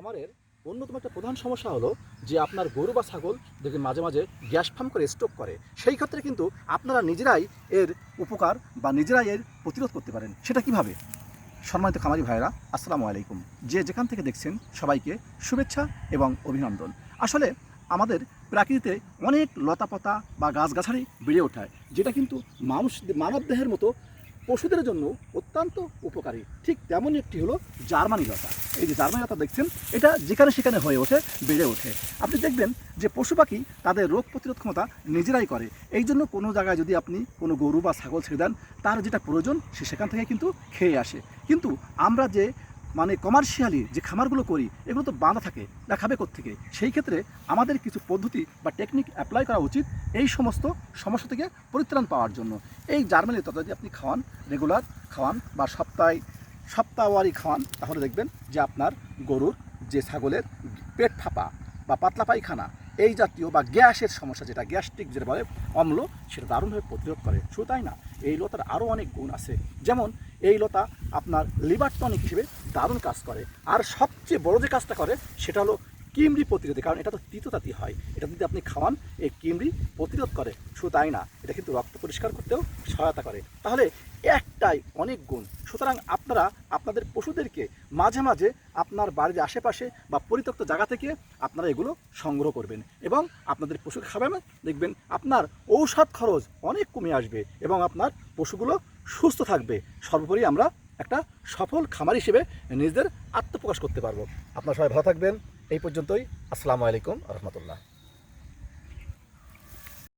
খামারের অন্যতম একটা প্রধান সমস্যা হলো যে আপনার গরু বা ছাগল দেখবেন মাঝে মাঝে গ্যাস ফার্ম করে স্ট্রোক করে। সেই ক্ষেত্রে কিন্তু আপনারা নিজেরাই এর উপকার বা নিজেরাই এর প্রতিরোধ করতে পারেন। সেটা কিভাবে? সম্মানিত খামারি ভাইয়েরা, আসসালামু আলাইকুম। যে যেখান থেকে দেখছেন সবাইকে শুভেচ্ছা এবং অভিনন্দন। আসলে আমাদের প্রাকৃতিতে অনেক লতাপাতা বা গাছগাছালি বেড়ে ওঠায়, যেটা কিন্তু মানব দেহের মতো পশুদের জন্য অত্যন্ত উপকারী। ঠিক তেমনই একটি হলো জার্মানি লতা। এই যে জার্মানি লতা দেখছেন, এটা যেখানে সেখানে হয়ে ওঠে, বেড়ে ওঠে। আপনি দেখবেন যে পশু পাখি তাদের রোগ প্রতিরোধ ক্ষমতা নিজেরাই করে। এই জন্য কোনো জায়গায় যদি আপনি কোনো গরু বা ছাগল ছেড়ে দেন, তার যেটা প্রয়োজন সে সেখান থেকে কিন্তু খেয়ে আসে। কিন্তু আমরা যে কমার্শিয়ালি যে খামারগুলো করি, এগুলো তো বাঁধা থাকে, না খাবে কোত্থেকে? সেই ক্ষেত্রে আমাদের কিছু পদ্ধতি বা টেকনিক অ্যাপ্লাই করা উচিত এই সমস্ত সমস্যা থেকে পরিত্রাণ পাওয়ার জন্য। এই জার্মানি লতা যদি আপনি খাওয়ান, রেগুলার খাওয়ান বা সপ্তাহওয়ারি খাওয়ান, তাহলে দেখবেন যে আপনার গরুর যে ছাগলের পেট ফাঁপা বা পাতলা পায়খানা এই জাতীয় বা গ্যাসের সমস্যা, যেটা গ্যাস্ট্রিক যেটা বলে অম্ল, সেটা দারুণভাবে প্রতিরোধ করে। শুধু তাই না, এই লতার আরও অনেক গুণ আছে। যেমন এই লতা আপনার লিভার টনিক হিসেবে দারুণ কাজ করে। আর সবচেয়ে বড় যে কাজটা করে সেটা হলো কিমড়ি প্রতিরোধে, কারণ এটা তো তিততাতি হয়। এটা যদি আপনি খাওয়ান, এই কিমড়ি প্রতিরোধ করে। শুধু তাই না, এটা কিন্তু রক্ত পরিষ্কার করতেও সহায়তা করে। তাহলে একটাই অনেক গুণ। সুতরাং আপনারা আপনাদের পশুদেরকে মাঝে মাঝে আপনার বাড়ির আশেপাশে বা পরিত্যক্ত জায়গা থেকে আপনারা এগুলো সংগ্রহ করবেন এবং আপনাদের পশুকে খাবেন। দেখবেন আপনার ঔষধ খরচ অনেক কমে আসবে এবং আপনার পশুগুলো সুস্থ থাকবে। সর্বোপরি আমরা একটা সফল খামার হিসেবে নিজেদের আত্মপ্রকাশ করতে পারবো। আপনারা সবাই ভালো থাকবেন। এই পর্যন্তই। আসসালামু আলাইকুম রহমতুল্লাহ।